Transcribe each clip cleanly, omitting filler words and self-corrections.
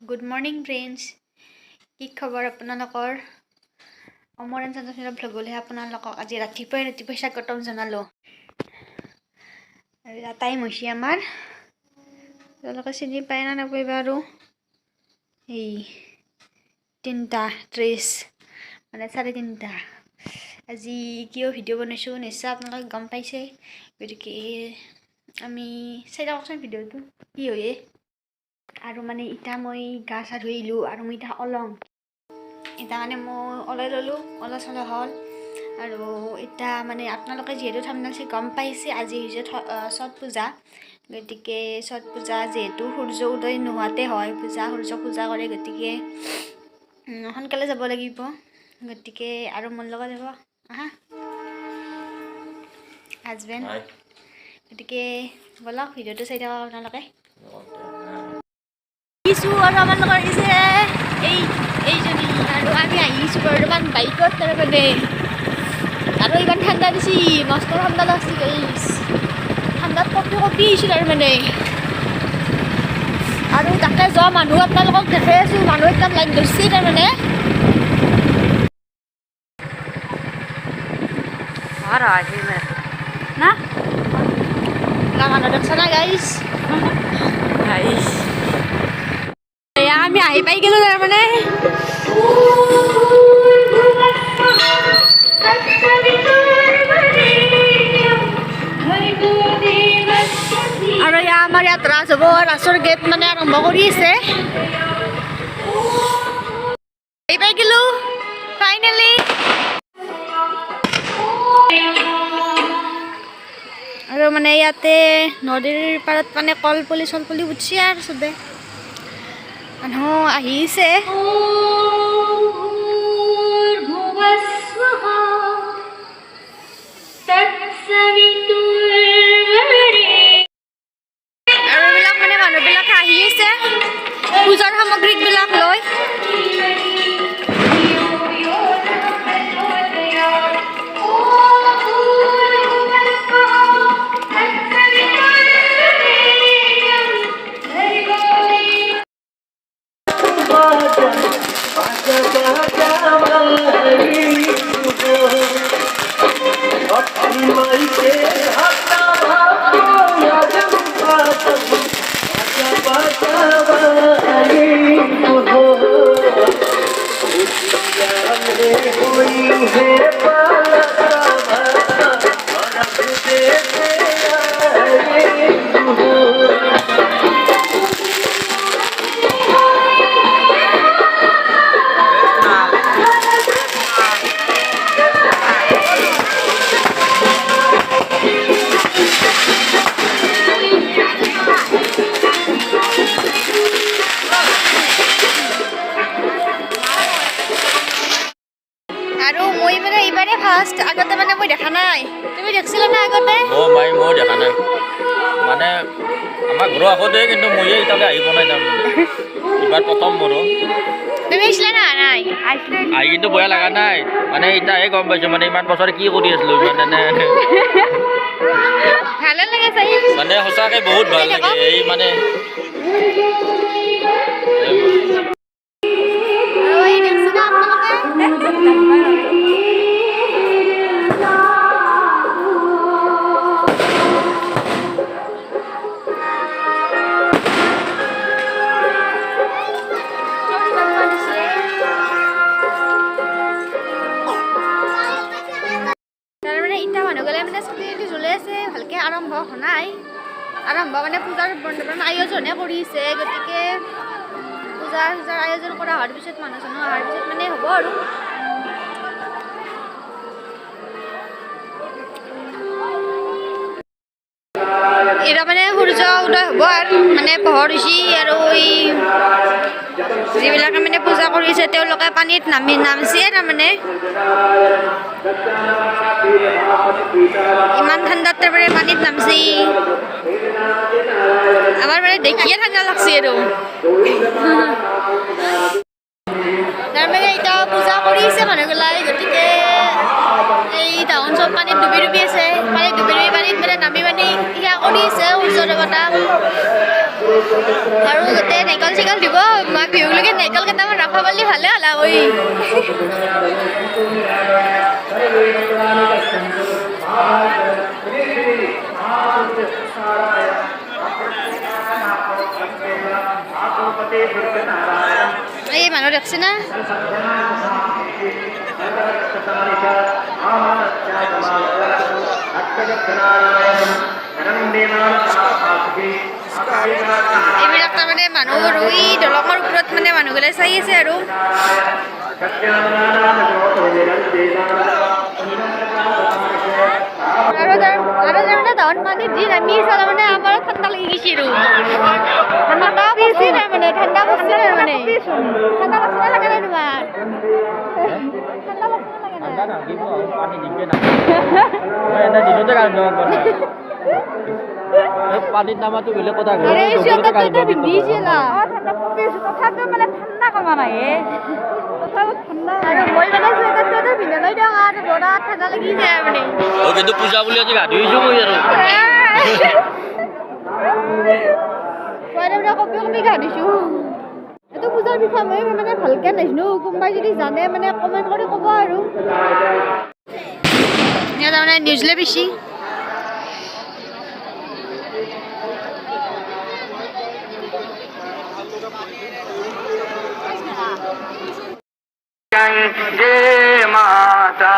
Good morning friends, কি খবৰ আপোনালোকৰ? অমৰেন চন্দ্ৰ ভ্লগলৈ আপোনালোকক আজি ৰাতিপুৱাই স্বাগতম জনালোঁ। আৰু এটা টাইম হৈছে আমাৰ, তেওঁলোকে চিনি পায় না নাপায় বাৰু। এই 3টা ড্ৰেছ মানে 3:30। আজি কিয় ভিডিঅ' বনাইছোঁ নিশ্চয় আপোনালোকে গম পাইছে, গতিকে আমি চাই থাককচোন ভিডিঅ'টো কি হয়। আৰু মানে ইটা মই গা চা ধুই আহিলোঁ আৰু মই ইটা অলং ইটা মানে মই ওলাই ল'লোঁ, ওলা চলা হ'ল। আৰু ইটা মানে আপোনালোকে যিহেতু থাম্বনেইলত গম পাইছে আজি হৈছে ছট পূজা। গতিকে ছট পূজা যিহেতু সূৰ্য উদয় নোহোৱাতে হয় সূৰ্যক পূজা কৰে, গতিকে সোনকালে যাব লাগিব। গতিকে আৰু মোৰ লগত যাব আহা হাজবেণ্ড। গতিকে ব'লক ভিডিঅ'টো চাই থাকক আপোনালোকে। আৰু আমাৰ লগত আহিছে এইজনী, আৰু আমি আহিছোঁ বৰ্তমান বাইকত তাৰমানে। আৰু ইমান ঠাণ্ডা দিছি, মস্ত ঠাণ্ডা লাগছি গাইছ, ঠাণ্ডাত কঁপি আহিছোঁ তাৰমানে। আৰু তাকে যোৱা মানুহ আপোনালোকক দেখাই আছোঁ, মানুহ একদম লাইন ধৰছি তাৰমানে। না মানুহ দেখছা না গাইছ, আমি আহি পাই গেলো তাৰমানে। আৰু আমাৰ ইয়াত ৰাস হ'ব, ৰাসৰ গেট মানে আৰম্ভ কৰি আছে। আহি পাই গেলো ফাইনেলি। আৰু মানে ইয়াতে নদীৰ পাৰত মানে কলপুলি চলপুলি উঠছি আৰু চবে মানুহ আহিছে। আৰু এইবিলাক মানে মানুহবিলাক আহি আছে পূজাৰ সামগ্ৰীবিলাক লৈ। আৰু মই মানে এইবাৰে ফাৰ্ষ্ট, আগতে মানে মই দেখা নাই। তুমি দেখিছিলা না আগতে? মই দেখা নাই, মানে আমাৰ ঘৰৰ আগতে, কিন্তু মই এতিয়ালৈ আহি পোৱা নাই তাৰমানে। এইবাৰ প্ৰথম মোৰো। তুমি আহিছিলা না? নাই আহি কিন্তু বেয়া লগা নাই, মানে এতিয়াহে গম পাইছোঁ মানে ইমান বছৰে কি কৰি আছিলোঁ মানে। ভালে লাগে চাই, মানে সঁচাকৈ বহুত ভাল লাগে এই মানে। ভালকৈ আৰম্ভ হোৱা নাই, আৰম্ভ মানে পূজাৰ বৰ্তমান আয়োজনহে কৰিছে। গতিকে পূজাৰ আয়োজন কৰা হোৱাৰ পিছত মানুহ চানুহ অহাৰ পিছত মানে হ'ব আৰু। এতিয়া মানে সূৰ্য উদয় হ'ব আৰু মানে পোহৰ হৈছে। আৰু এই যিবিলাকে মানে পূজা কৰিছে তেওঁলোকে পানীত নামছে তাৰমানে। ইমান ঠাণ্ডাত তাৰমানে পানীত নামছি, আমাৰ মানে দেখিয়ে ঠাণ্ডা লাগছে আৰু। তাৰমানে এতিয়া পূজা কৰিছে মানুহগিলাই, গতিকে এই টাউন চব পানীত ডুবি আছে। পানীত মানে নামি মানে সেয়া কৰি আছে সূৰ্য দেৱতাক। আৰু গোটেই নাৰিকল চাৰিকল দিব মাক পালি ভালে হলা ঐ এই মানুহ দেখছে না এইবিলাক তাৰমানে মানুহ ৰুই দলঙৰ ওপৰত মানে মানুহগিলাই চাই আছে আৰু তাৰমানে ধান পানীত যি নামি আছে তাৰমানে আমাৰ ঠাণ্ডা লাগি গৈছে আৰু ঠাণ্ডা বেছি তাৰমানে ঠাণ্ডা বস্তু তাৰমানে ঠাণ্ডা লাগছে লাগে নাই তোমাৰ ঠাণ্ডা লাগছে লাগে না পানী দিবে না মই এনে দিনতে কাম কৰা পানীত নামাটো বেলেগ কথা আরে সিয়াটা ভিজিলা ঠান্ডা বেশি কথা মানে ঠান্ডা কমা নাই কথা ঠান্ডা আর মই মানে সুয়েটারটা তো ভিজা নাই দাও আর বড় ঠান্ডা লাগি যায় মানে ও কিন্তু পূজা বুলি আজি গা ধুইছো মই আৰু কয়ৰা কপি গা দিছো এটো পূজাৰ বিষয় মই মানে ভালকে নাজনো কোনবাই যদি জানে মানে কমেন্ট কৰি ক'ব আৰু ইয়া তাৰমানে নিউজলে বেছি गंगे माता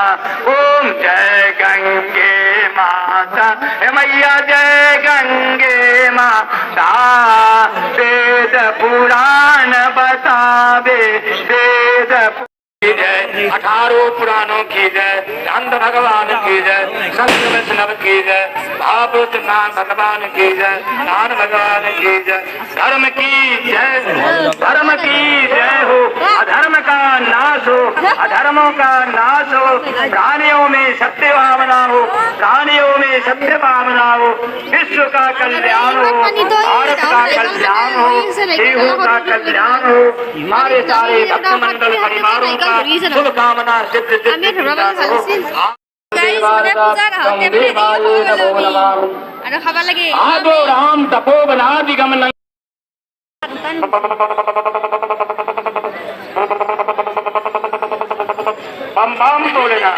ओम जय गंगे माता हे मैया जय गंगे माता वेद पुराण बतावे वेद जय 18 पुराणों की जय नंद भगवान की जय संत वैष्णव की जय भागवत नाम भगवान की जय नान भगवान की जय धर्म की जय हो अधर्म का नाश हो अधर्मों का नाश हो प्राणियों में सत्य भावना हो प्राणियों में सत्य भावना हो विश्व का कल्याण हो भारत का कल्याण हो देहों का कल्याण हो हमारे सारे भक्त मंडल परिवारों का शुभकामना सिद्ध हो আৰু খাবা লাগে आदो राम तपोवनादिगमन बम बम बोलेगा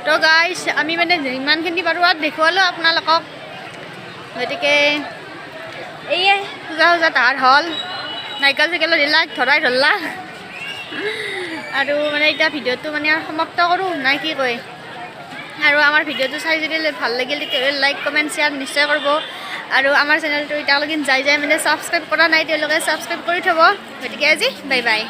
তো গাইস আমি মানে ইমানখিনি পাৰো আৰু দেখুৱালো আপোনালোকক গতিকে এইয়ে পূজা তাহাৰ হ'ল নাৰিকল চাইকেলত দিলা ধৰলা আৰু মানে এতিয়া ভিডিঅ'টো মানে সমাপ্ত কৰোঁ নাই কি কয় আৰু আমাৰ ভিডিঅ'টো চাই যদি ভাল লাগিল তেতিয়াহ'লে লাইক কমেণ্ট শ্বেয়াৰ নিশ্চয় কৰিব আৰু আমাৰ চেনেলটো এতিয়ালৈকে যাই মানে ছাবস্ক্ৰাইব কৰা নাই তেওঁলোকে ছাবস্ক্ৰাইব কৰি থ'ব গতিকে আজি বাই বাই